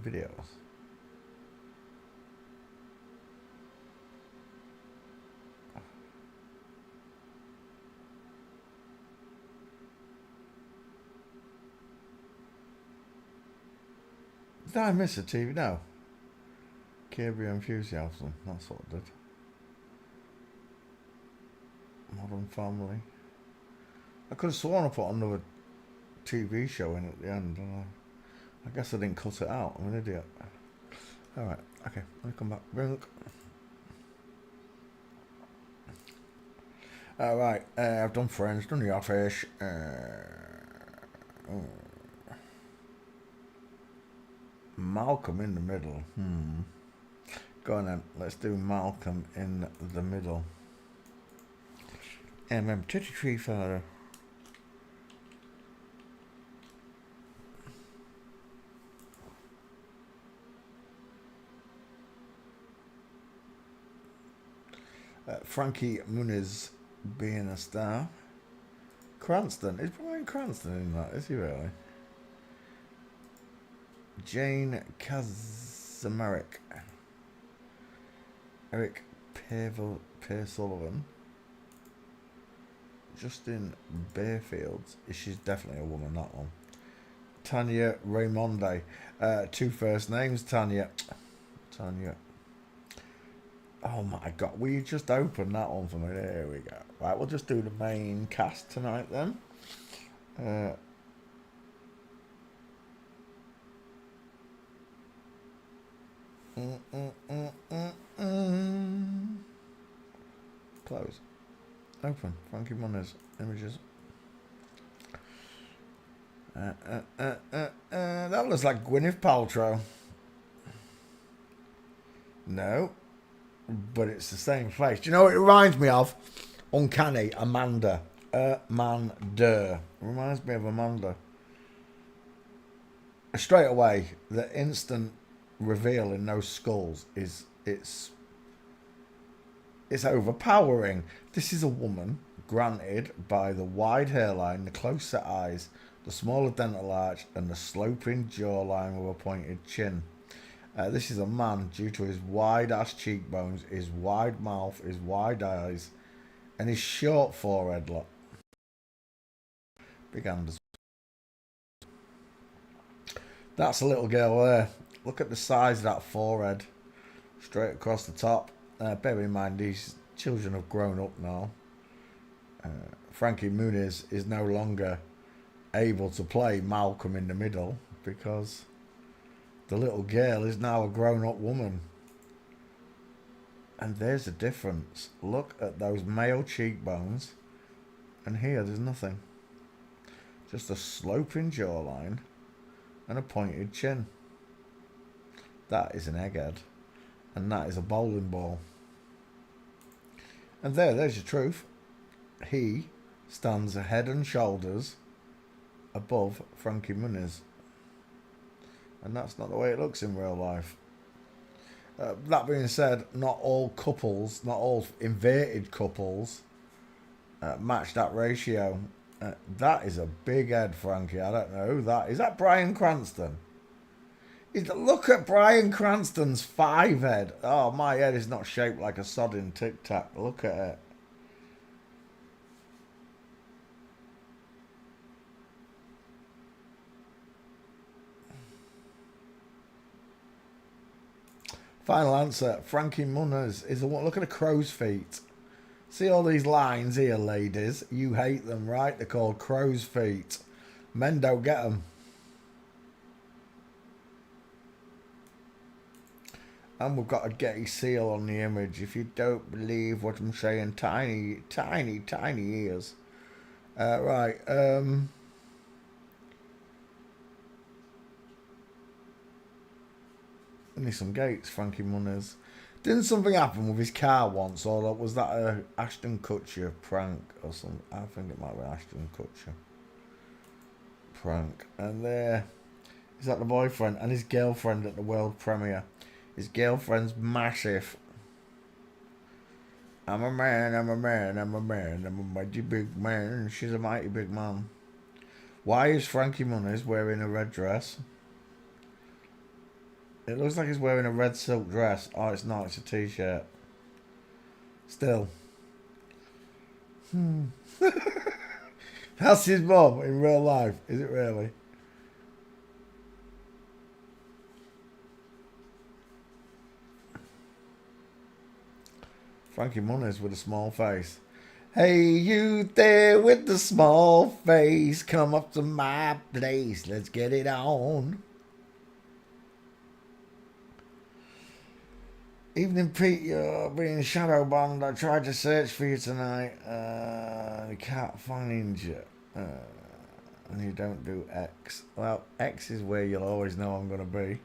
videos. Did I miss a TV? No. Kirby Enthusiasm. That's what I did. Modern Family. I could have sworn I put another TV show in at the end. And I guess I didn't cut it out. I'm an idiot. Alright, okay. Let me come back. Brink. Alright, I've done Friends, done The Office. Malcolm in the Middle. Go on then. Let's do Malcolm in the Middle. Titty Tree Father. Frankie Muniz being a star. Cranston. Is Brian Cranston in that? Is he really? Jane Kaczmarek. Eric Pear Sullivan. Justin Bayfield. She's definitely a woman, that one. Tanya Raymonde. Two first names, Tanya. Oh my god, will you just open that one for me? There we go. Right, we'll just do the main cast tonight then. Close. Open. Frankie Muniz. Images. That looks like Gwyneth Paltrow. No. But it's the same face. Do you know what it reminds me of? Uncanny Amanda. Amanda. Reminds me of Amanda. Straight away, the instant reveal in those skulls is it's overpowering. This is a woman, granted, by the wide hairline, the close set eyes, the smaller dental arch, and the sloping jawline with a pointed chin. This is a man due to his wide ass cheekbones, his wide mouth, his wide eyes, and his short forehead. Look, big hand. That's a little girl there. Look at the size of that forehead, straight across the top. Bear in mind, these children have grown up now. Frankie Muniz is no longer able to play Malcolm in the Middle because the little girl is now a grown-up woman. And there's a difference. Look at those male cheekbones. And here there's nothing. Just a sloping jawline and a pointed chin. That is an egghead. And that is a bowling ball. And there's your truth. He stands head and shoulders above Frankie Muniz. And that's not the way it looks in real life. That being said, not all couples, not all inverted couples match that ratio. That is a big head, Frankie. I don't know who that is. Is that Bryan Cranston? Look at Bryan Cranston's 5 head. Oh, my head is not shaped like a sodding Tic Tac. Look at it. Final answer. Frankie Muniz is the one. Look at the crow's feet. See all these lines here, ladies? You hate them, right? They're called crow's feet. Men don't get them. And we've got a Getty seal on the image. If you don't believe what I'm saying, tiny, tiny, tiny ears. Right. Need some gates, Frankie Muniz. Didn't something happen with his car once, or was that a Ashton Kutcher prank or something? I think it might be Ashton Kutcher prank. And there, is that the boyfriend and his girlfriend at the world premiere? His girlfriend's massive. I'm a man, I'm a man, I'm a man, I'm a mighty big man. She's a mighty big man. Why is Frankie Muniz wearing a red dress? It looks like he's wearing a red silk dress. Oh, it's not. It's a t-shirt. Still. That's his mum in real life. Is it really? Frankie Muniz with a small face. Hey, you there with the small face. Come up to my place. Let's get it on. Evening, Pete. You're being shadow banned. I tried to search for you tonight. I can't find you. And you don't do X. Well, X is where you'll always know I'm going to be.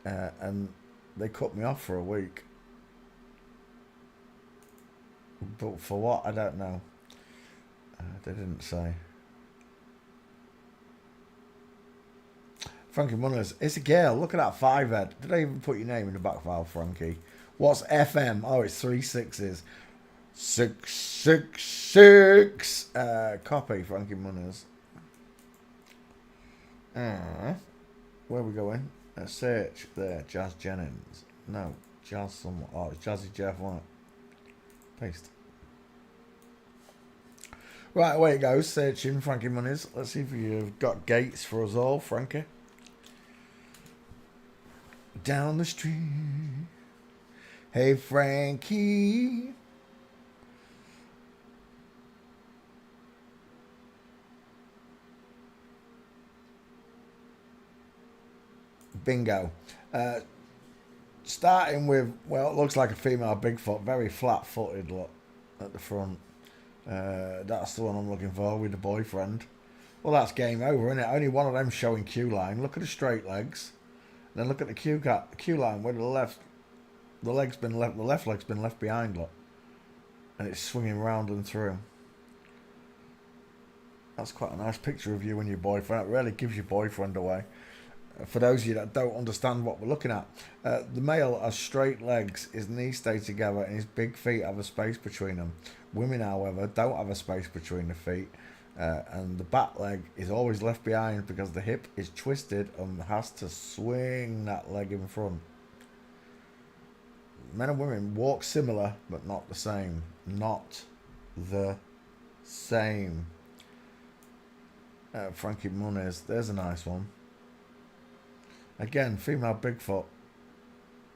And they cut me off for a week. But for what? I don't know. They didn't say. Frankie Munners. It's a girl. Look at that 5 head. Did I even put your name in the back file, Frankie? What's FM? Oh, it's 3 6s. 666. Copy, Frankie Munners. Where are we going? Search there. Jazz Jennings. No. Jazz someone. Oh, it's Jazzy Jeff White. Paste. Right, away it goes. Searching Frankie Munners. Let's see if you've got gates for us all, Frankie. Down the street. Hey, Frankie. Bingo. Starting with, well, it looks like a female Bigfoot. Very flat-footed look at the front. That's the one I'm looking for with the boyfriend. Well, that's game over, isn't it? Only one of them showing queue line. Look at the straight legs. Then look at the queue line where the left leg's been left. The left leg's been left behind, look, and it's swinging round and through. That's quite a nice picture of you and your boyfriend. It really gives your boyfriend away. For those of you that don't understand what we're looking at, the male has straight legs, his knees stay together, and his big feet have a space between them. Women, however, don't have a space between the feet, and the back leg is always left behind because the hip is twisted and has to swing that leg in front. Men and women walk similar, but not the same. Not the same. Frankie Muniz, there's a nice one. Again, female Bigfoot.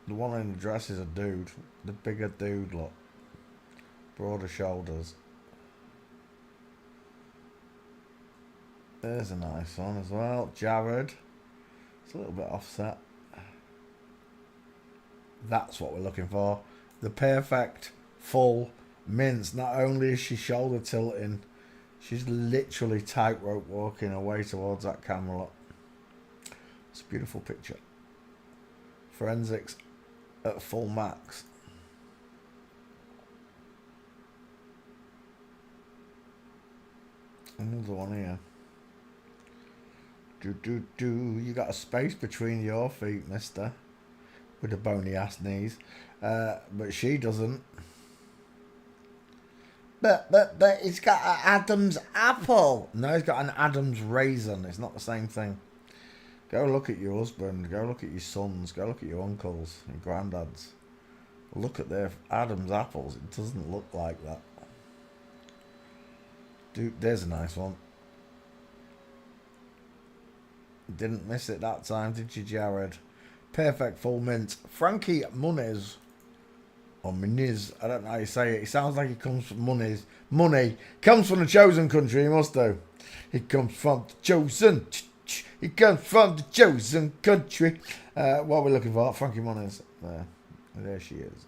The one in the dress is a dude. The bigger dude, look. Broader shoulders. There's a nice one as well. Jared. It's a little bit offset. That's what we're looking for. The perfect full mince. Not only is she shoulder tilting, she's literally tightrope walking away towards that camera, look. It's a beautiful picture. Forensics at full max. Another one here. You got a space between your feet, mister. With the bony ass knees. But she doesn't. But it's got an Adam's apple. No, it's got an Adam's raisin. It's not the same thing. Go look at your husband. Go look at your sons. Go look at your uncles, your granddads. Look at their Adam's apples. It doesn't look like that. Dude, there's a nice one. Didn't miss it that time, did you, Jared? Perfect full mint. Frankie Muniz. Or Muniz. I don't know how you say it. He sounds like he comes from Muniz. Money. Comes from the chosen country, he must do. He comes from the chosen. He comes from the chosen country. What are we looking for? Frankie Muniz. There she is.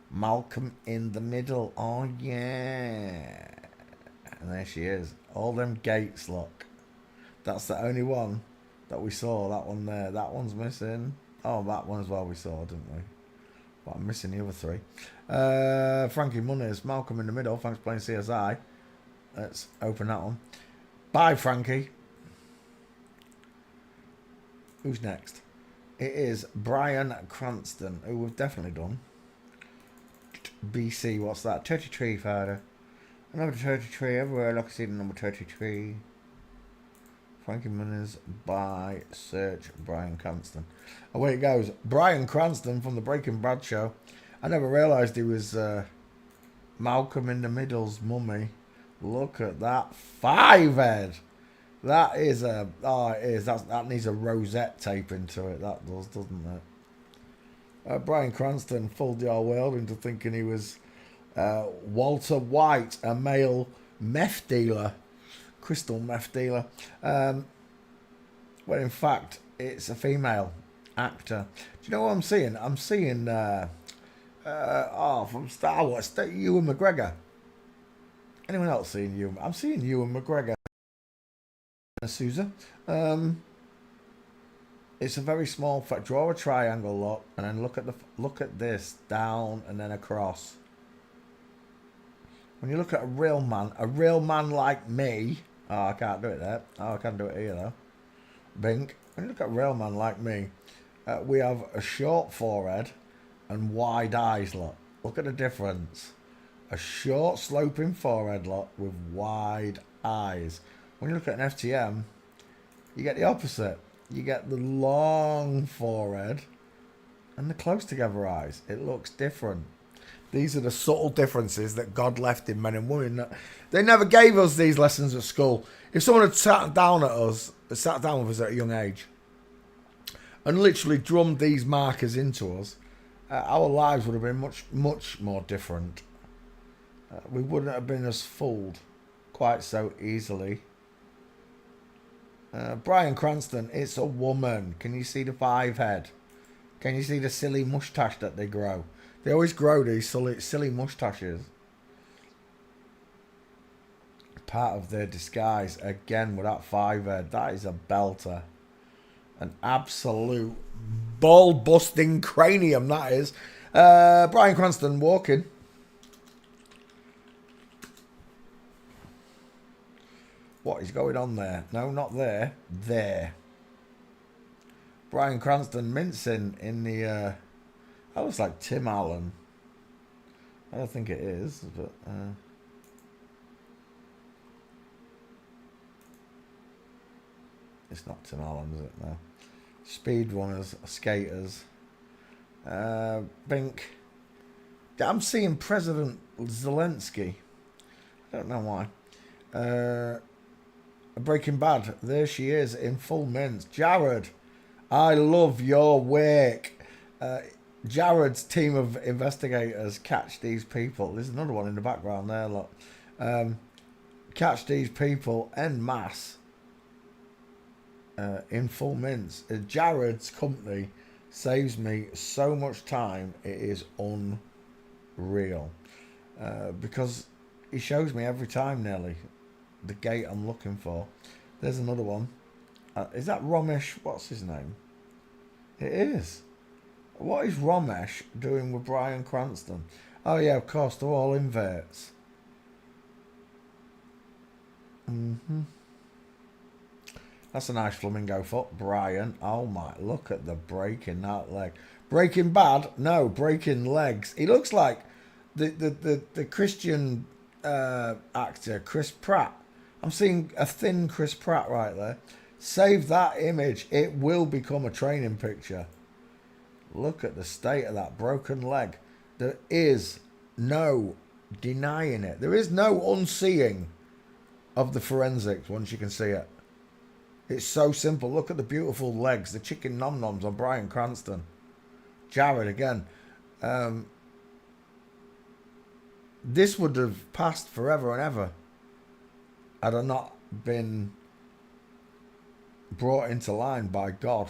Malcolm in the middle. Oh, yeah. And there she is. All them gates, look. That's the only one that we saw. That one there. That one's missing. Oh, that one as well we saw, didn't we? But I'm missing the other three. Frankie Muniz. Malcolm in the middle. Thanks for playing CSI. Let's open that one. Bye, Frankie. Who's next? It is Brian Cranston, who we've definitely done. BC, what's that? 33, father. Number 33, everywhere I look, I see the number 33. Frankie Muniz by search Bryan Cranston. Away it goes. Bryan Cranston from the Breaking Bad show. I never realised he was Malcolm in the Middle's mummy. Look at that 5 head. That is a... Oh, it is. That needs a rosette tape into it. That does, doesn't it? Bryan Cranston fooled the whole world into thinking he was Walter White, a male meth dealer. Crystal meth dealer. When in fact, it's a female actor. Do you know what I'm seeing? I'm seeing... from Star Wars, Ewan McGregor. Anyone else seeing Ewan? I'm seeing Ewan McGregor. Sousa. It's a very small fact. Draw a triangle, look, and then look at this down and then across. When you look at a real man like me. Oh, I can't do it there. Oh, I can do it here though. Bink. When you look at a real man like me, we have a short forehead and wide eyes, look. Look at the difference. A short sloping forehead, look, with wide eyes. When you look at an FTM, you get the opposite. You get the long forehead and the close together eyes. It looks different. These are the subtle differences that God left in men and women. They never gave us these lessons at school. If someone had sat down with us at a young age and literally drummed these markers into us, our lives would have been much, much more different. We wouldn't have been as fooled quite so easily. Bryan Cranston, it's a woman. Can you see the 5 head? Can you see the silly moustache that they grow? They always grow these silly moustaches. Part of their disguise. Again, with that 5 head. That is a belter. An absolute ball-busting cranium, that is. Bryan Cranston walking. What is going on there? No, not there. There. Bryan Cranston mincing in the... that looks like Tim Allen. I don't think it is, but... it's not Tim Allen, is it? No. Speedrunners, skaters. Bink. I'm seeing President Zelensky. I don't know why. Breaking Bad. There she is in full mince. Jared, I love your work. Jared's team of investigators catch these people. There's another one in the background there, look. Catch these people en masse in full mince. Jared's company saves me so much time. It is unreal. Because he shows me every time nearly the gate I'm looking for. There's another one. Is that Ramesh? What's his name? It is. What is Ramesh doing with Bryan Cranston? Oh yeah, of course, they're all inverts. That's a nice flamingo foot, Bryan. Oh my, look at the break in that leg. Breaking Bad? No, breaking legs. He looks like the Christian actor, Chris Pratt. I'm seeing a thin Chris Pratt right there. Save that image. It will become a training picture. Look at the state of that broken leg. There is no denying it. There is no unseeing of the forensics once you can see it. It's so simple. Look at the beautiful legs. The chicken nom-noms on Bryan Cranston. Jared again. This would have passed forever and ever had I not been brought into line by God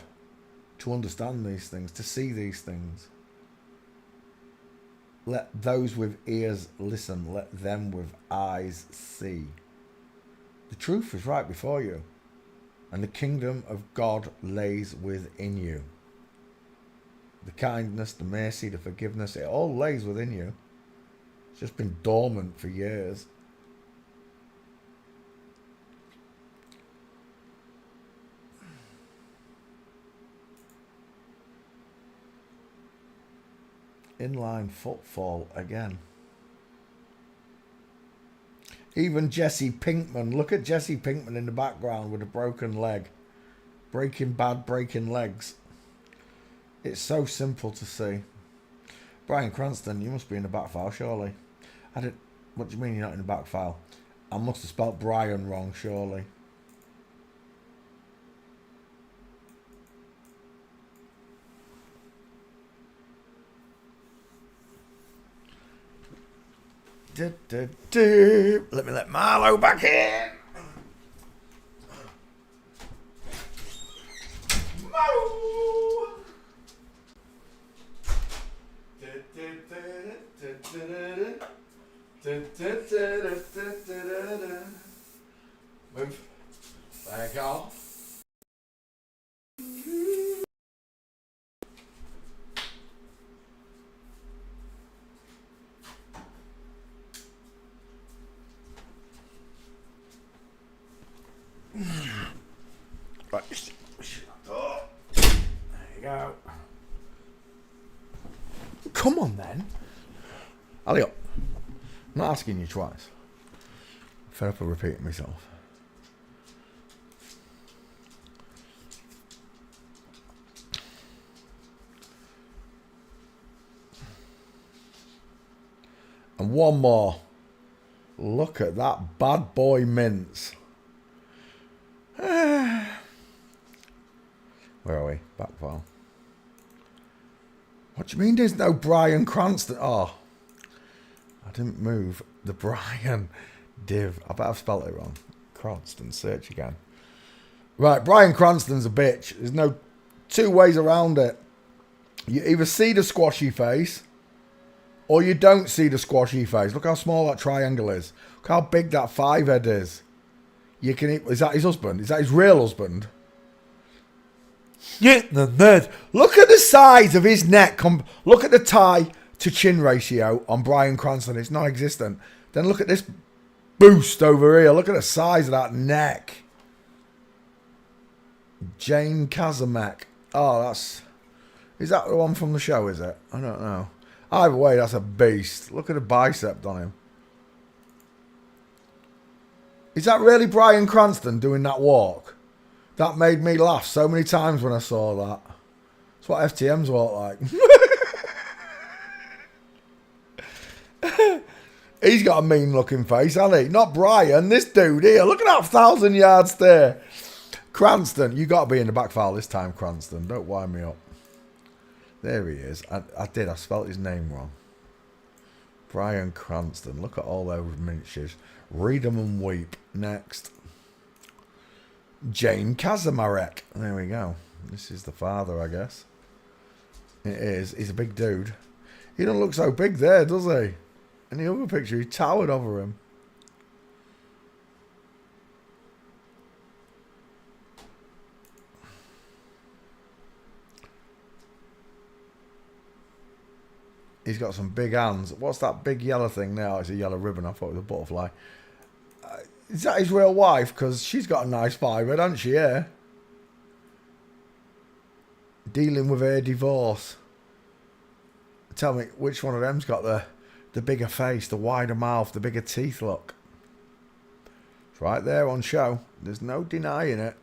to understand these things, to see these things. Let those with ears listen. Let them with eyes see. The truth is right before you, and the kingdom of God lays within you. The kindness, the mercy, the forgiveness, it all lays within you. It's just been dormant for years. Inline footfall again. Even Jesse Pinkman. Look at Jesse Pinkman in the background with a broken leg. Breaking Bad, breaking legs. It's so simple to see. Bryan Cranston, you must be in the back file, surely. What do you mean you're not in the back file? I must have spelt Brian wrong, surely. Let me let Marlo back in. Marlo. Move. Back off. Right. There you go. Come on then. Alley up. I'm not asking you twice. I'm fed up of repeating myself. And one more. Look at that bad boy mince. Where are we? Back file. What do you mean there's no Bryan Cranston? Oh, I didn't move the Bryan div. I bet I've spelt it wrong. Cranston, search again. Right, Bryan Cranston's a bitch. There's no two ways around it. You either see the squashy face or you don't see the squashy face. Look how small that triangle is. Look how big that 5 head is. You can. Is that his husband? Is that his real husband? Yeah, the nerd. Look at the size of his neck. Look at the tie to chin ratio on Bryan Cranston. It's non-existent. Then look at this boost over here. Look at the size of that neck. Jane Kazamek. Oh, that's... Is that the one from the show, is it? I don't know. Either way, that's a beast. Look at the bicep on him. Is that really Bryan Cranston doing that walk? That made me laugh so many times when I saw that. That's what FTM's walk like. He's got a mean looking face, hasn't he? Not Bryan, this dude here. Look at that 1,000 yards there. Cranston, you got to be in the back file this time, Cranston. Don't wind me up. There he is. I spelt his name wrong. Bryan Cranston. Look at all those minches. Read them and weep. Next. Jane Kazamarek. There we go. This is the father, I guess. It is. He's a big dude. He don't look so big there, does he? In the other picture, he towered over him. He's got some big hands. What's that big yellow thing now? It's a yellow ribbon. I thought it was a butterfly. Is that his real wife? Because she's got a nice vibe, hasn't she? Yeah. Dealing with her divorce. Tell me, which one of them's got the bigger face, the wider mouth, the bigger teeth look? It's right there on show. There's no denying it.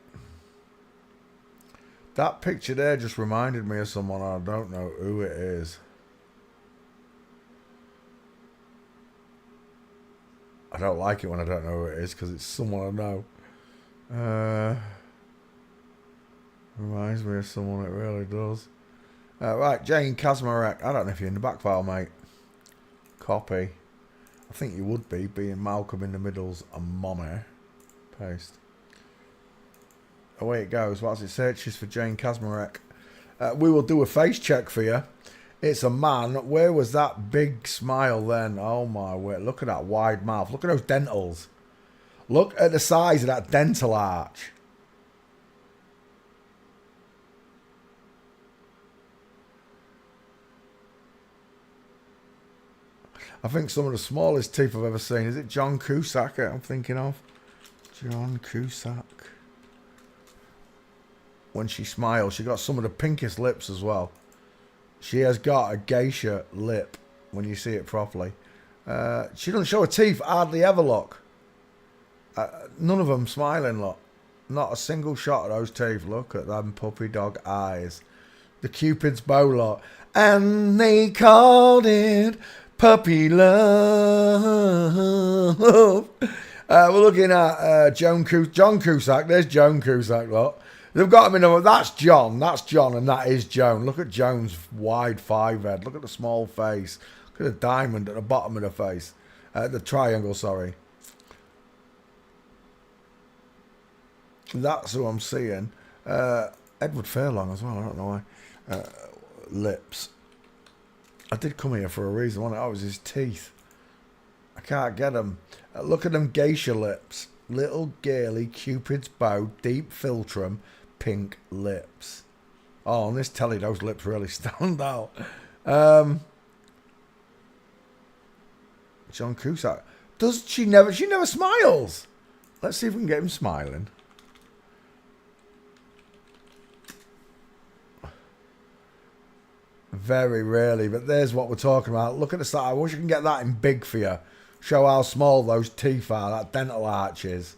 That picture there just reminded me of someone. I don't know who it is. I don't like it when I don't know who it is because it's someone I know. Reminds me of someone, it really does. Right, Jane Kaczmarek. I don't know if you're in the back file, mate. Copy. I think you would be, being Malcolm in the Middle's a mommy. Paste. Away it goes. Whilst it searches for Jane Kaczmarek. We will do a face check for you. It's a man. Where was that big smile then? Oh my word. Look at that wide mouth. Look at those dentals. Look at the size of that dental arch. I think some of the smallest teeth I've ever seen. Is it John Cusack I'm thinking of? John Cusack. When she smiles, she got some of the pinkest lips as well. She has got a geisha lip when you see it properly. She doesn't show her teeth hardly ever, look. None of them smiling, look. Not a single shot of those teeth. Look at them puppy dog eyes. The Cupid's bow, look. And they called it puppy love. We're looking at John Cusack. There's Joan Cusack, look. They've got him in a... That's John, and that is Joan. Look at Joan's wide five head. Look at the small face. Look at the diamond at the bottom of the face. The triangle, sorry. That's who I'm seeing. Edward Furlong as well, I don't know why. Lips. I did come here for a reason, wasn't it? Oh, it was his teeth. I can't get them. Look at them geisha lips. Little girly Cupid's bow, deep philtrum, pink lips. Oh, on this telly, those lips really stand out. John Cusack. Does she never smiles. Let's see if we can get him smiling. Very rarely, but there's what we're talking about. Look at the side. I wish I can get that in big for you. Show how small those teeth are, that dental arches.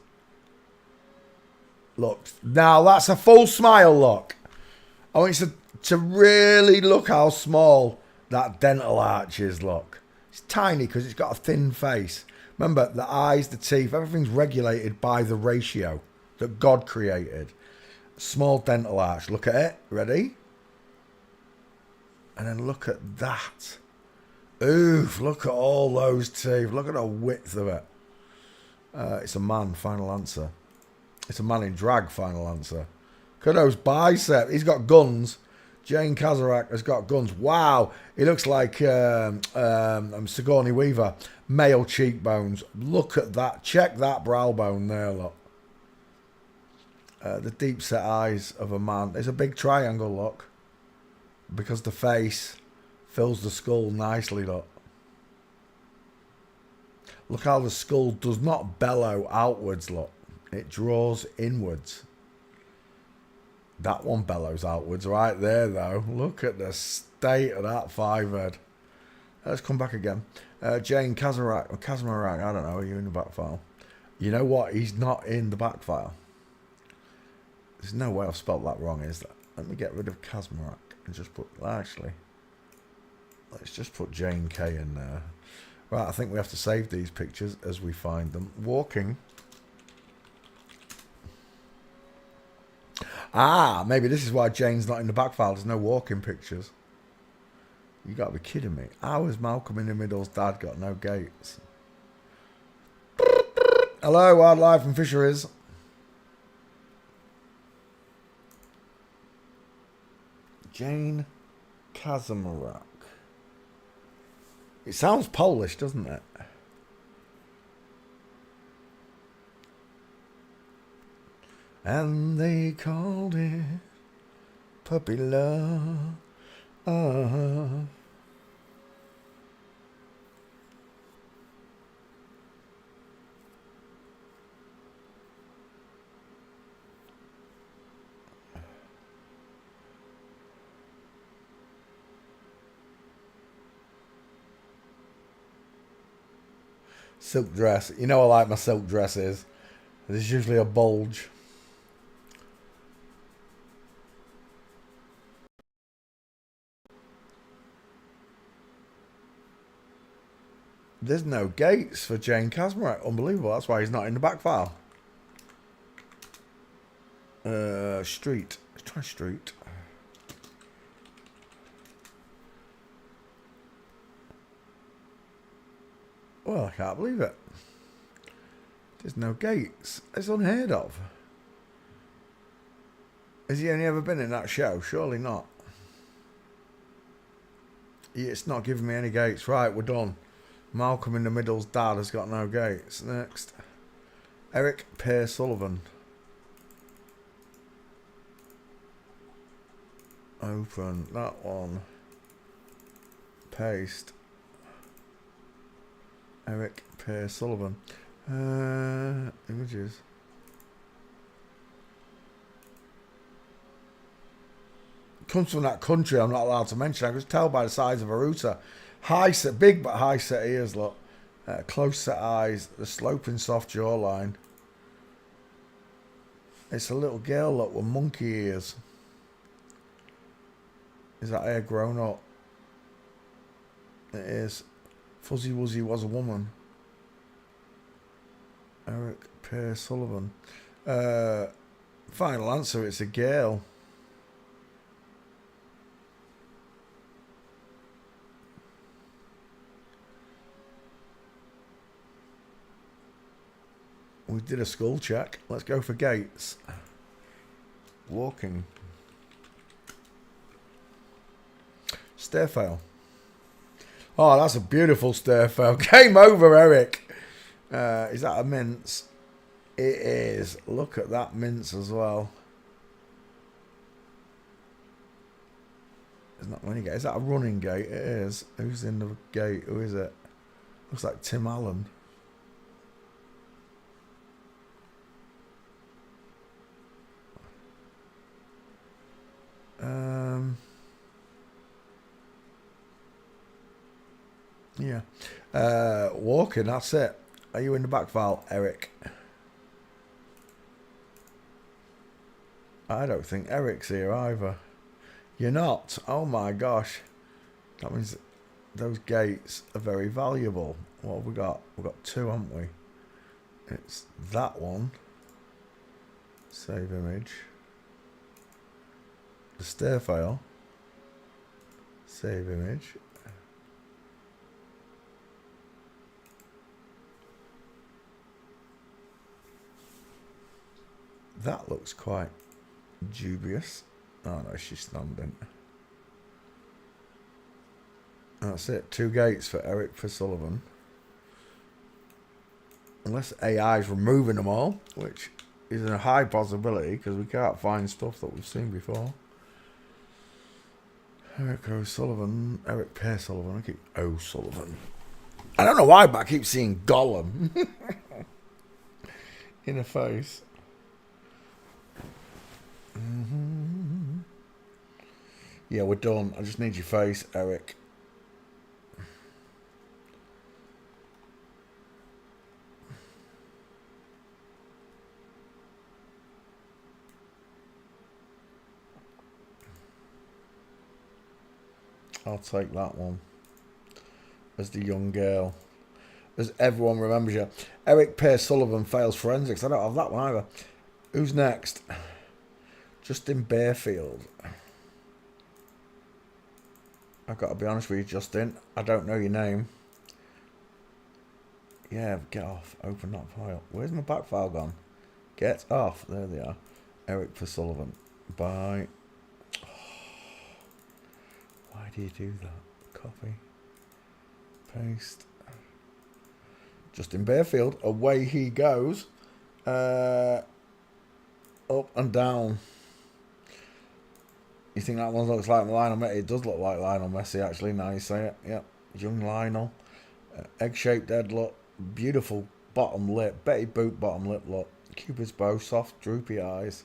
Look, now that's a full smile, look. I want you to really look how small that dental arch is, look. It's tiny because it's got a thin face. Remember, the eyes, the teeth, everything's regulated by the ratio that God created. Small dental arch. Look at it. Ready? And then look at that. Oof, look at all those teeth. Look at the width of it. It's a man, final answer. It's a man in drag, final answer. Look at those biceps. He's got guns. Jane Kazarak has got guns. Wow. He looks like Sigourney Weaver. Male cheekbones. Look at that. Check that brow bone there, look. The deep set eyes of a man. There's a big triangle, look. Because the face fills the skull nicely, look. Look how the skull does not bellow outwards, look. It draws inwards. That one bellows outwards right there, though. Look at the state of that five head. Let's come back again. Jane Kazarak, or Kazmarak, I don't know, are you in the back file? You know what? He's not in the back file. There's no way I've spelled that wrong, is there? Let me get rid of Kazmarak and just put... Actually, let's just put Jane K in there. Right, I think we have to save these pictures as we find them. Walking. Ah, maybe this is why Jane's not in the back file. There's no walking pictures. You got to be kidding me. How has Malcolm in the Middle's dad got no gates? Hello, Wildlife and Fisheries. Jane Kaczmarek. It sounds Polish, doesn't it? And they called it puppy love. Silk dress. You know I like my silk dresses. There's usually a bulge. There's no gates for Jane Kaczmarek. Unbelievable. That's why he's not in the back file. Street. Let's try street. Well, I can't believe it. There's no gates. It's unheard of. Has he only ever been in that show? Surely not. It's not giving me any gates. Right, we're done. Malcolm in the Middle's dad has got no gates. Next. Eric Pearce Sullivan. Open that one. Paste. Eric Pearce Sullivan. Images. Comes from that country I'm not allowed to mention. I can tell by the size of a router. High set, big but high set ears, look. Close set eyes, the sloping soft jawline. It's a little girl, look, with monkey ears. Is that hair grown up? It is. Fuzzy Wuzzy was a woman. Eric Pear Sullivan. Final answer, it's a girl. We did a school check. Let's go for Gates. Walking. Stairfail. Oh, that's a beautiful stairfail. Game over, Eric. Is that a mince? It is. Look at that mince as well. There's not many gates. Is that a running gate? It is. Who's in the gate? Who is it? Looks like Tim Allen. Yeah. Walking, that's it. Are you in the back, Val, Eric? I don't think Eric's here either. You're not? Oh my gosh. That means those gates are very valuable. What have we got? We've got two, haven't we? It's that one. Save image. The stairfail. Save image. That looks quite dubious. Oh no, she's standing. That's it. Two gates for Eric for Sullivan. Unless AI's removing them all, which is a high possibility because we can't find stuff that we've seen before. Eric O'Sullivan. Eric Pear Sullivan. I keep O'Sullivan. I don't know why, but I keep seeing Gollum in a face. Yeah, we're done. I just need your face, Eric. I'll take that one as the young girl, as everyone remembers you. Eric Pear Sullivan fails forensics. I don't have that one either. Who's next? Justin Bearfield. I've got to be honest with you, Justin. I don't know your name. Yeah, get off. Open that file. Where's my back file gone? Get off. There they are. Eric Pear Sullivan. Bye. Why do you do that? Copy. Paste. Justin Bearfield. Away he goes. Up and down. You think that one looks like Lionel Messi? It does look like Lionel Messi, actually, now you say it. Yep. Young Lionel. Egg-shaped head look. Beautiful bottom lip. Betty Boop bottom lip look. Cupid's bow. Soft, droopy eyes.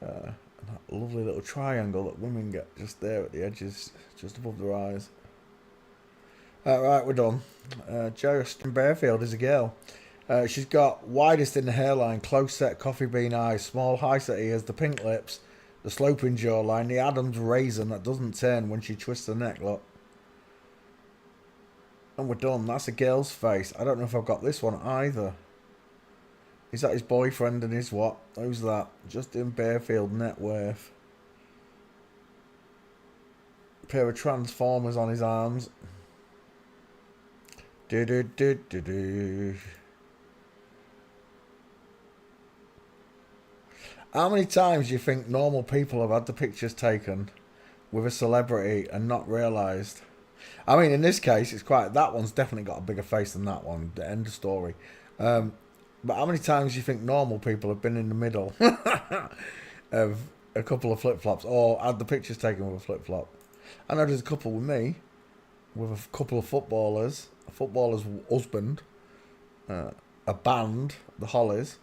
And that lovely little triangle that women get just there at the edges, just above their eyes. Right, we're done. Justin Bearfield is a girl. She's got widest in the hairline, close set coffee bean eyes, small high set ears, the pink lips, the sloping jawline, the Adam's raisin that doesn't turn when she twists her neck, look. And we're done. That's a girl's face. I don't know if I've got this one either. Is that his boyfriend and his what? Who's that? Justin Bearfield net worth. Pair of Transformers on his arms. Do do do do do. How many times do you think normal people have had the pictures taken with a celebrity and not realised? I mean, in this case, it's quite. That one's definitely got a bigger face than that one. The end of story. But how many times do you think normal people have been in the middle of a couple of flip-flops or had the pictures taken with a flip-flop? I know there's a couple with me, with a couple of footballers, a footballer's husband, a band, the Hollies.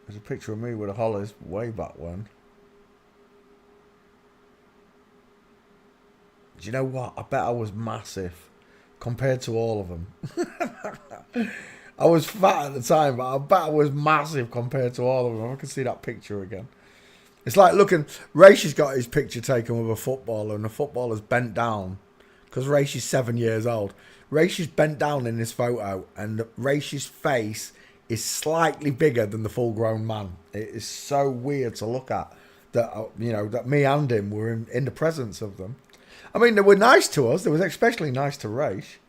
There's a picture of me with the Hollies way back when. Do you know what? I bet I was massive compared to all of them. I was fat at the time, but I bet I was massive compared to all of them. I can see that picture again. It's like looking. Raish got his picture taken with a footballer, and the footballer's bent down because Raish is 7 years old. Raish is bent down in this photo, and Raish's face is slightly bigger than the full-grown man. It is so weird to look at that, that me and him were in the presence of them. I mean, they were nice to us. They was especially nice to Raish.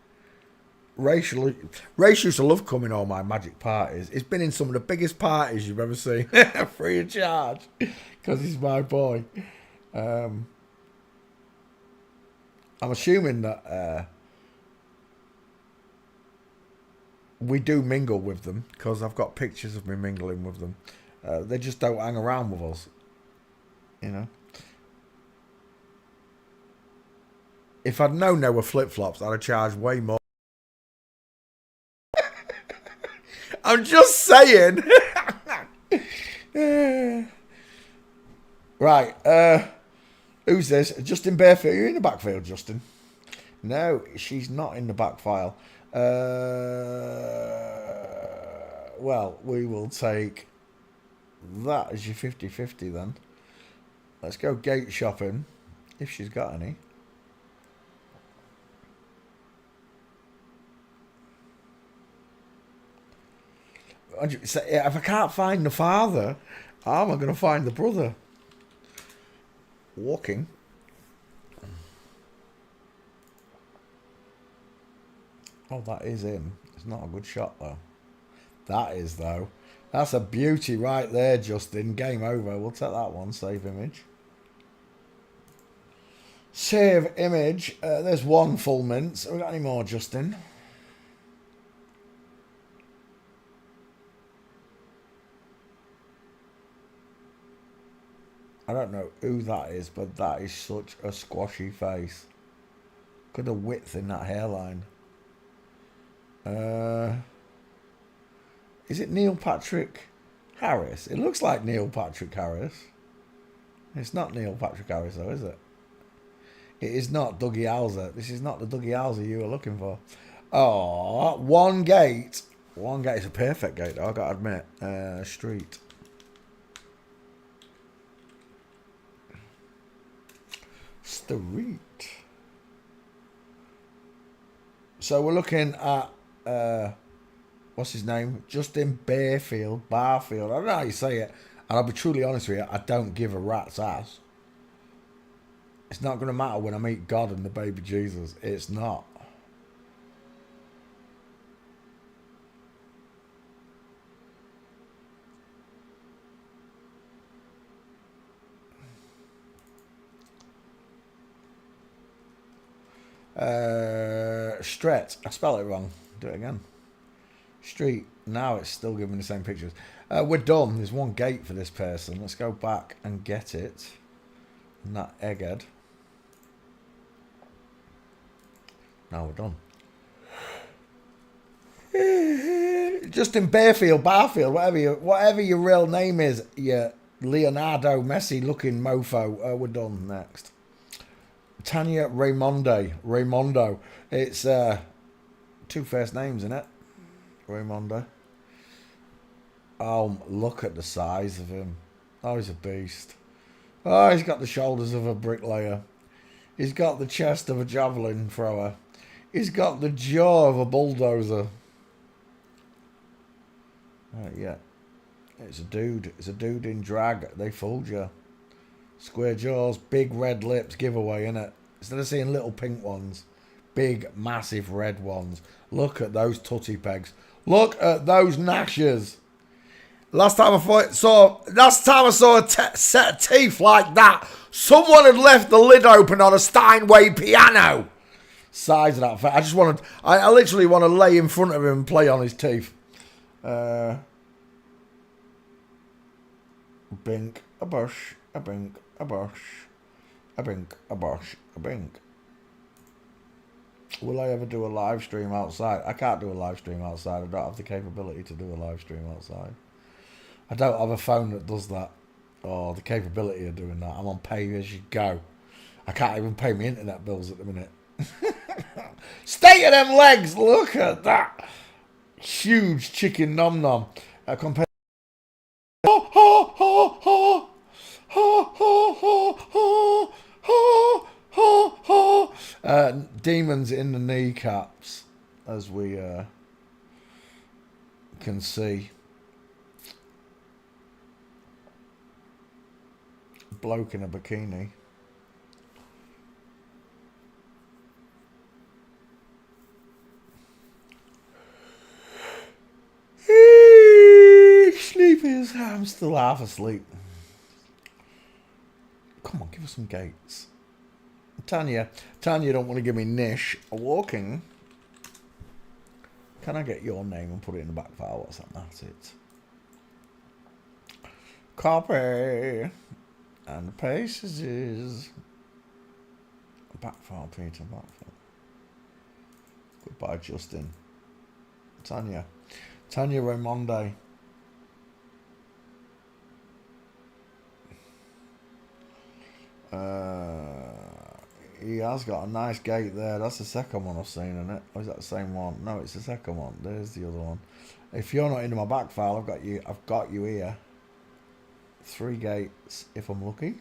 Raish used to love coming to all my magic parties. He's been in some of the biggest parties you've ever seen, free of charge, because he's my boy. I'm assuming that we do mingle with them, because I've got pictures of me mingling with them. They just don't hang around with us, If I'd known they were flip-flops, I'd have charged way more. I'm just saying. Right. Who's this? Justin Bearfield. You're in the backfield, Justin. No, she's not in the back file. Well, we will take that as your 50-50 then. Let's go gate shopping, if she's got any. If I can't find the father, how am I going to find the brother? Walking. Oh, that is him. It's not a good shot, though. That is, though. That's a beauty right there, Justin. Game over. We'll take that one. Save image. Save image. There's one full mince. Have we got any more, Justin? I don't know who that is, but that is such a squashy face. Look at the width in that hairline. Is it Neil Patrick Harris? It looks like Neil Patrick Harris. It's not Neil Patrick Harris, though, is it? It is not Dougie Hauser. This is not the Dougie Hauser you were looking for. Oh, one gate. One gate is a perfect gate, though, I've got to admit. Street. Street. So we're looking at what's his name? Justin Barfield. I don't know how you say it. And I'll be truly honest with you, I don't give a rat's ass. It's not going to matter when I meet God and the baby Jesus. It's not. Stret. I spell it wrong. Do it again. Street. Now it's still giving the same pictures. We're done. There's one gate for this person. Let's go back and get it. And that egghead. Now we're done. Justin Barfield, whatever your real name is, you Leonardo Messi looking mofo. We're done. Next. Tanya Raimondo. It's two first names, isn't it? Raimondo. Oh, look at the size of him. Oh, he's a beast. Oh, he's got the shoulders of a bricklayer. He's got the chest of a javelin thrower. He's got the jaw of a bulldozer. Yeah. It's a dude. It's a dude in drag. They fooled you. Square jaws, big red lips, giveaway, innit? Instead of seeing little pink ones, big, massive red ones. Look at those tutty pegs. Look at those gnashers. Last time I saw a set of teeth like that, someone had left the lid open on a Steinway piano. Size of that. I literally want to lay in front of him and play on his teeth. Bink, a bush, a bink, a bush, a bink, a bush, a bink. Will I ever do a live stream outside? I can't do a live stream outside. I don't have the capability to do a live stream outside. I don't have a phone that does that, or the capability of doing that. I'm on pay as you go. I can't even pay my internet bills at the minute. State of them legs, look at that. Huge chicken nom nom. Compared. Ha ha ha ha. Ha ha ha ha. Ha ha ha. Demons in the kneecaps, as we can see. Bloke in a bikini. Sleepies. I'm still half asleep. Come on, give us some gates. Tanya don't want to give me Nish. Walking. Can I get your name and put it in the back file? What's that? That's it. Copy. And pages. Back file, Peter. Back file. Goodbye, Justin. Tanya Raimondi. He has got a nice gate there. That's the second one I've seen, isn't it? Or is that the same one? No, it's the second one. There's the other one. If you're not into my back file, I've got you here. 3 gates, if I'm lucky.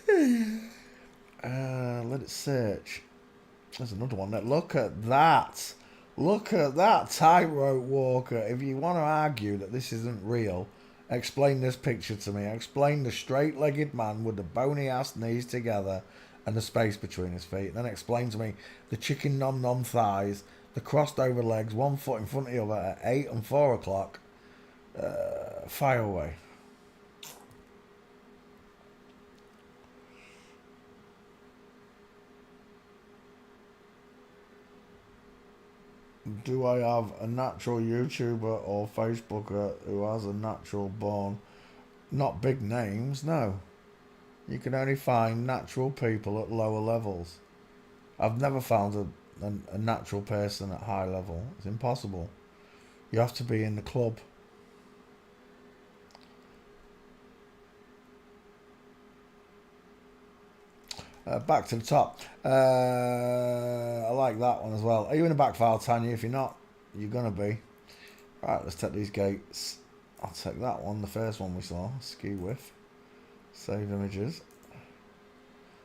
Let it search. There's another one there. Look at that. Look at that tightrope walker. If you want to argue that this isn't real, explain this picture to me. Explain the straight-legged man with the bony-ass knees together and the space between his feet. Then explain to me the chicken nom-nom thighs, the crossed-over legs, one foot in front of the other at 8 and 4 o'clock. Fire away. Do I have a natural YouTuber or Facebooker who has a natural born? Not big names, no. You can only find natural people at lower levels. I've never found a natural person at high level. It's impossible. You have to be in the club. Back to the top. I like that one as well. Are you in the back file, Tanya? If you're not, you're going to be. Right, let's take these gates. I'll take that one, the first one we saw. Ski whiff. Save images.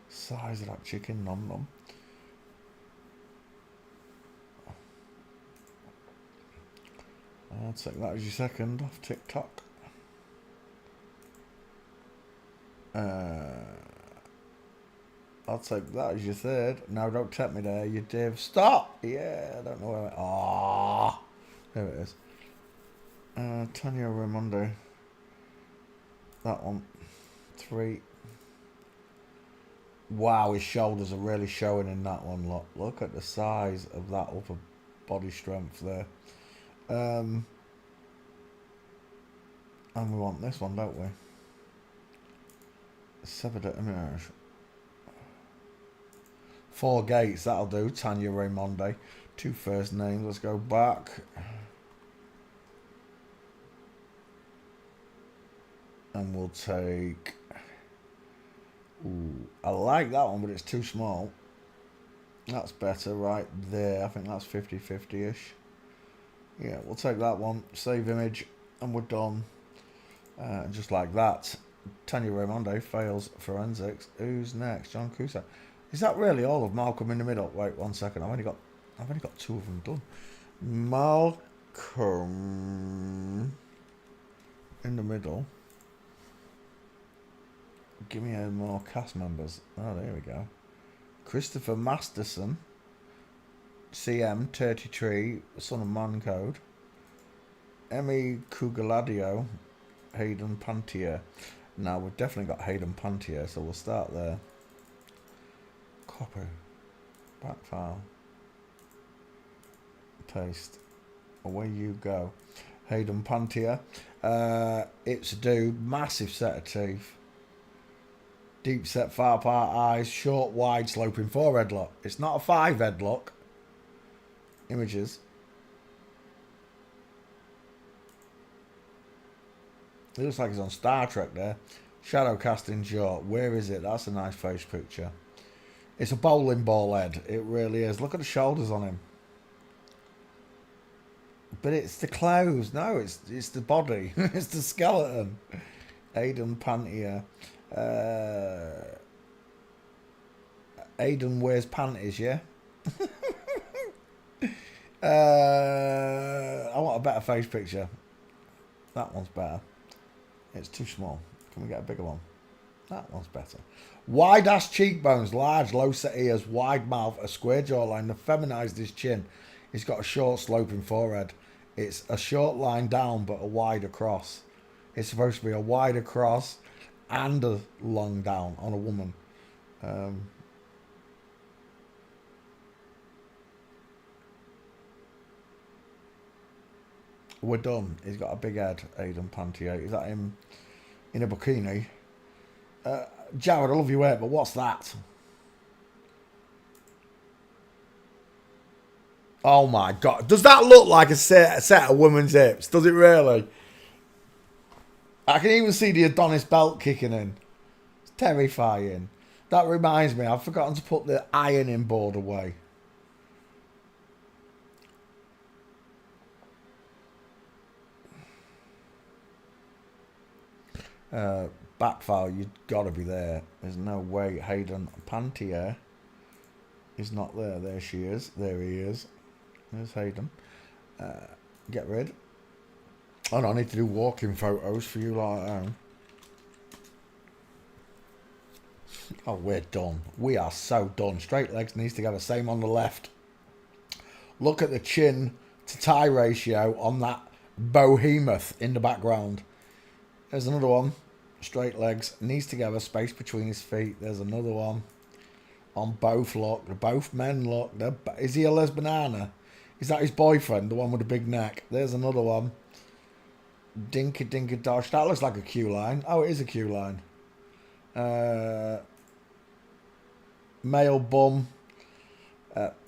Size of that chicken, nom nom. I'll take that as your second off TikTok. I'll take that as your third. No, don't tempt me there, you div. Stop! Yeah, I don't know where. Ah, there it is. Tanya Raimondi. That one. 3. Wow, his shoulders are really showing in that one. Look at the size of that upper body strength there. And we want this one, don't we? Severed image. 4 gates, that'll do. Tanya Raimondi. 2 first names. Let's go back. And we'll take... Ooh, I like that one, but it's too small. That's better right there. I think that's 50-50-ish. Yeah, we'll take that one. Save image. And we're done. Just like that. Tanya Raimondi fails forensics. Who's next? John Cusack. Is that really all of Malcolm in the Middle? Wait, 1 second. I've only got 2 of them done. Malcolm in the Middle. Give me more cast members. Oh, there we go. Christopher Masterson. CM 33, son of Man Code. Emmy Cugaladio. Hayden Pantier. Now we've definitely got Hayden Pantier, so we'll start there. Copy. Back file. Paste. Away you go. Hayden Pantier. It's a dude. Massive set of teeth. Deep set far apart eyes. Short, wide, sloping 4 headlock. It's not a 5 headlock. Images. It looks like he's on Star Trek there. Shadow casting jaw. Where is it? That's a nice face picture. It's a bowling ball head. It really is. Look at the shoulders on him. But it's the clothes. No, it's the body. It's the skeleton. Aidan Pantier. Aidan wears panties, yeah? I want a better face picture. That one's better. It's too small. Can we get a bigger one? That one's better. Wide ass cheekbones, large low set ears, wide mouth, a square jawline. They've feminised his chin. He's got a short sloping forehead. It's a short line down but a wide across. It's supposed to be a wide across and a long down on a woman. We're done. He's got a big head, Aidan Pantier. Is that him in a bikini? Jared, I love your hair, but what's that? Oh my God. Does that look like a set of women's hips? Does it really? I can even see the Adonis belt kicking in. It's terrifying. That reminds me, I've forgotten to put the ironing board away. Backfire, you've got to be there. There's no way Hayden Pantier is not there. There she is. There he is. There's Hayden. Get rid. Oh no, I need to do walking photos for you like at home. Oh, we're done. We are so done. Straight legs, knees together. Same on the left. Look at the chin to thigh ratio on that behemoth in the background. There's another one. Straight legs, knees together, space between his feet. There's another one. On both look. Both men look. Is he a lesbiana? Is that his boyfriend? The one with the big neck? There's another one. Dinka Dinka Dosh. That looks like a Q line. Oh, it is a Q line. Male bum.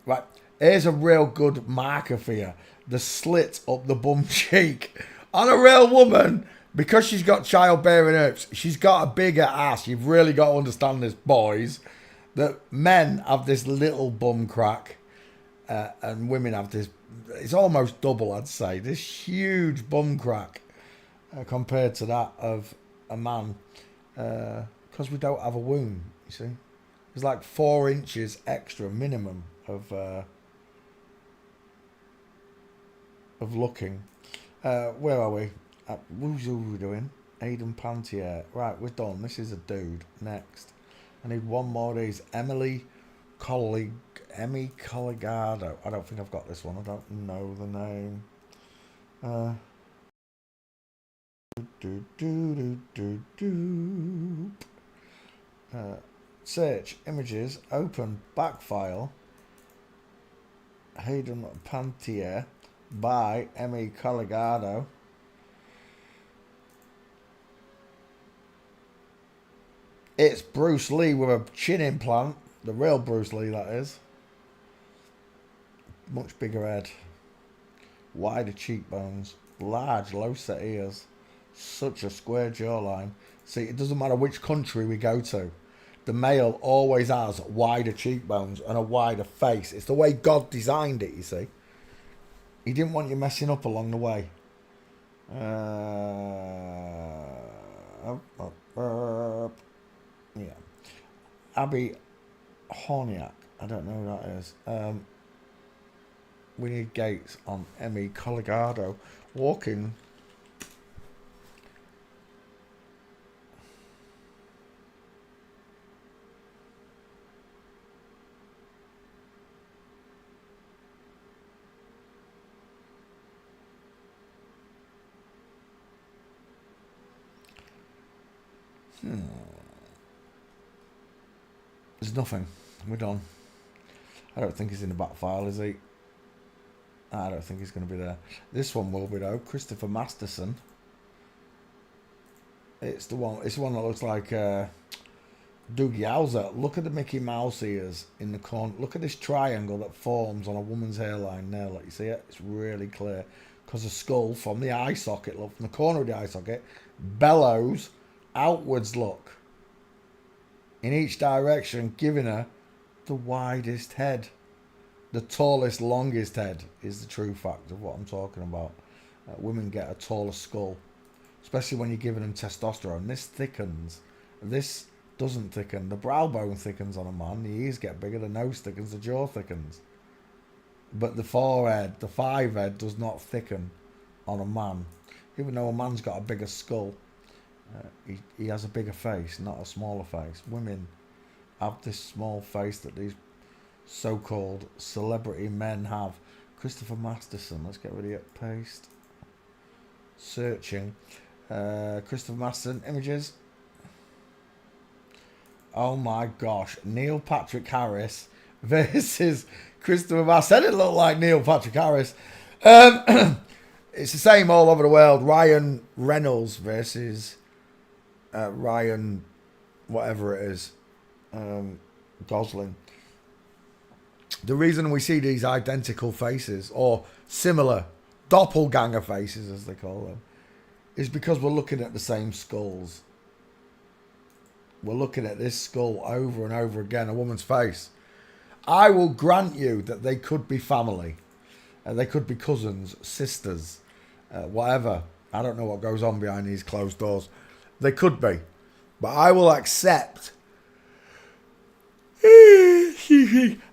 Right. Here's a real good marker for you. The slit up the bum cheek. On a real woman, because she's got childbearing hips, she's got a bigger ass. You've really got to understand this, boys. That men have this little bum crack. And women have this, it's almost double, I'd say. This huge bum crack compared to that of a man. Because we don't have a womb, you see. It's like 4 inches extra minimum of looking. Where are we? Who's we doing? Aidan Pantier. Right, we're done. This is a dude. Next. I need one more of these. Emmy Colligado. I don't think I've got this one. I don't know the name. Search images. Open back file. Hayden Pantier by Emmy Colligado. It's Bruce Lee with a chin implant. The real Bruce Lee, that is. Much bigger head. Wider cheekbones. Large, low set ears. Such a square jawline. See, it doesn't matter which country we go to. The male always has wider cheekbones and a wider face. It's the way God designed it, you see. He didn't want you messing up along the way. Yeah. Abby Horniak. I don't know who that is. We need gates on Emmy Colligado. Walking. There's nothing. We're done. I don't think he's in the back file, is he? I don't think he's going to be there. This one will be though. Christopher Masterson. It's the one. It's the one that looks like Doogie Howser. Look at the Mickey Mouse ears in the corner. Look at this triangle that forms on a woman's hairline there. Like you see it. It's really clear because the skull from the eye socket, look from the corner of the eye socket, bellows outwards. Look. In each direction, giving her the widest head. The tallest, longest head is the true fact of what I'm talking about. Women get a taller skull, especially when you're giving them testosterone. This thickens. This doesn't thicken. The brow bone thickens on a man. The ears get bigger. The nose thickens. The jaw thickens. But the forehead, the five head, does not thicken on a man. Even though a man's got a bigger skull, he has a bigger face, not a smaller face. Women have this small face that these so-called celebrity men have. Christopher Masterson. Let's get rid of it. Paste. Searching. Christopher Masterson. Images. Oh my gosh. Neil Patrick Harris versus Christopher Masterson. I said it looked like Neil Patrick Harris. It's the same all over the world. Ryan Reynolds versus Ryan whatever it is. Gosling. The reason we see these identical faces, or similar doppelganger faces as they call them, is because we're looking at the same skulls. We're looking at this skull over and over again, a woman's face. I will grant you that they could be family. They could be cousins, sisters, whatever. I don't know what goes on behind these closed doors. They could be. But I will accept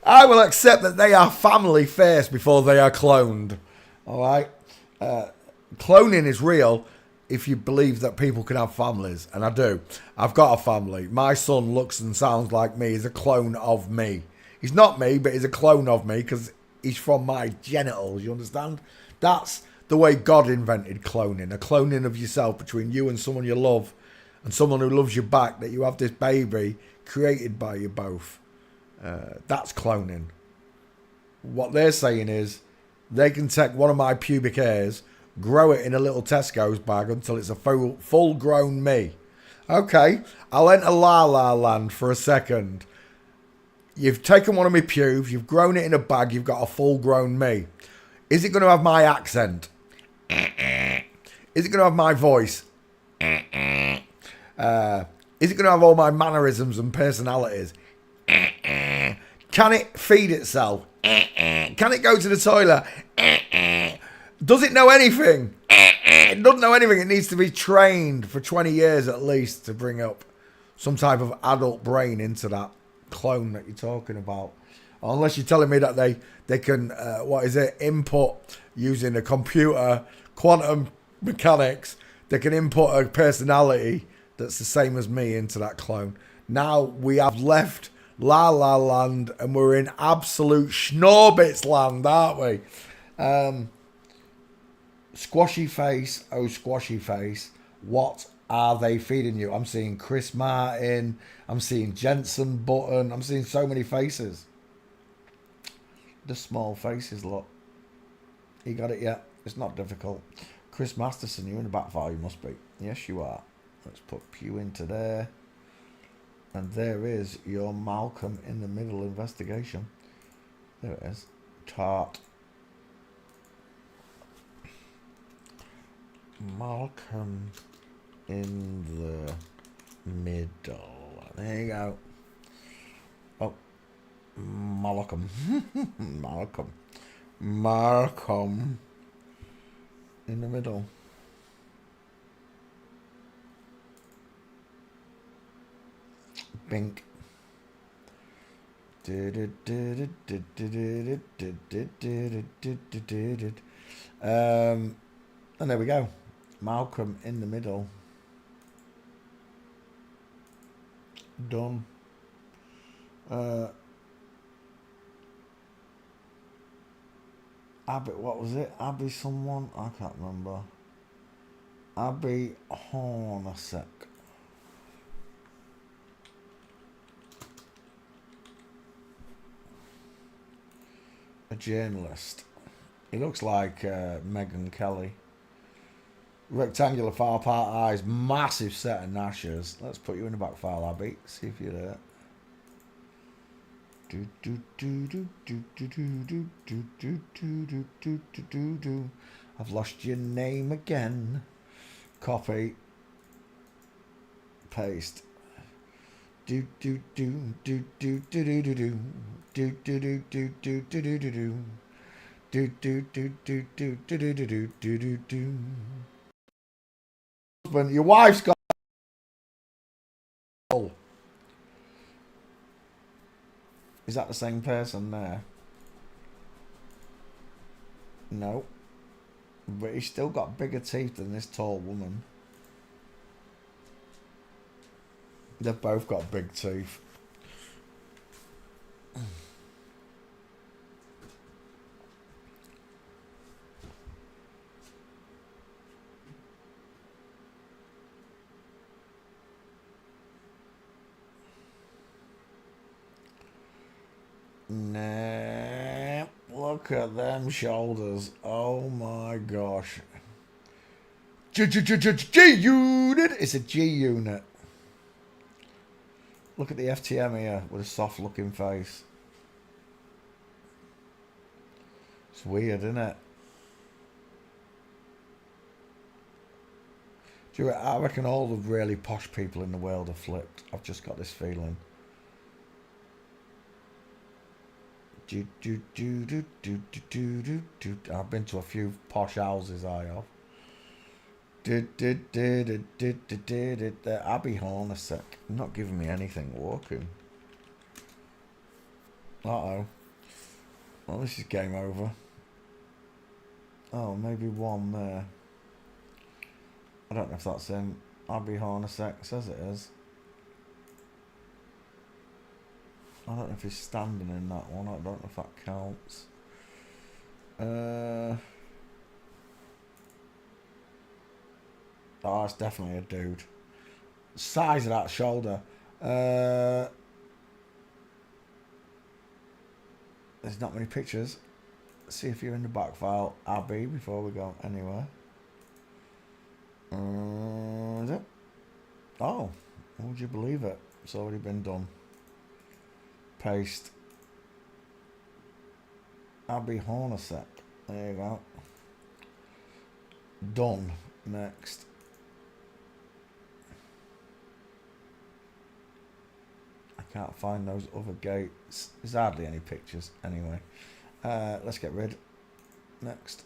I will accept that they are family first before they are cloned. Alright? Cloning is real if you believe that people can have families. And I do. I've got a family. My son looks and sounds like me. He's a clone of me. He's not me, but he's a clone of me because he's from my genitals. You understand? That's the way God invented cloning. A cloning of yourself between you and someone you love and someone who loves you back, that you have this baby created by you both. That's cloning. What they're saying is they can take one of my pubic hairs, grow it in a little Tesco's bag until it's a full-grown me. Okay, I'll enter La La Land for a second. You've taken one of my pubes, you've grown it in a bag, you've got a full-grown me. Is it going to have my accent? Is it going to have my voice? Is it going to have all my mannerisms and personalities? Can it feed itself? Can it go to the toilet? Does it know anything? It doesn't know anything. It needs to be trained for 20 years at least to bring up some type of adult brain into that clone that you're talking about. Unless you're telling me that they can, input using a computer, quantum mechanics, they can input a personality that's the same as me into that clone. Now we have left La La Land and we're in absolute Schnorbits land, aren't we? Squashy face, oh squashy face, what are they feeding you? I'm seeing Chris Martin, I'm seeing Jensen Button, I'm seeing so many faces. The small faces, look. You got it yet? It's not difficult. Chris Masterson, you're in the back file, you must be. Yes, you are. Let's put Pew into there. And there is your Malcolm in the Middle investigation. There it is. Tart. Malcolm in the Middle. There you go. Oh. Malcolm. Malcolm in the Middle. Bink. And there we go. Malcolm in the Middle. Done. Abby, what was it? Abby someone? I can't remember. Abby Hornacek. A journalist. He looks like Megyn Kelly. Rectangular far part eyes, massive set of gnashers. Let's put you in the back file, Abby. See if you're there. I've lost your name again. Copy. Paste. Do do do do do do do do do do do do do do do do do. Do do do do do do do do do do do. Husband, your wife's got. Is that the same person there? No. But he's still got bigger teeth than this tall woman. They've both got big teeth. Nah, look at them shoulders. Oh my gosh. G-unit! It's a G unit. Look at the FTM here with a soft looking face. It's weird, isn't it? I reckon all the really posh people in the world are flipped. I've just got this feeling. I've been to a few posh houses, I have. Abby Hornacek. Not giving me anything walking. Uh-oh. Well, this is game over. Oh, maybe one there. I don't know if that's him. Abby Hornacek says it is. I don't know if he's standing in that one. I don't know if that counts. Oh, it's definitely a dude. Size of that shoulder. There's not many pictures. See if you're in the back file, Abby, before we go anywhere. Is it? Oh, would you believe it? It's already been done. Paste. Abby Hornacek. There you go. Done. Next. I can't find those other gates. There's hardly any pictures anyway. Let's get rid. Next.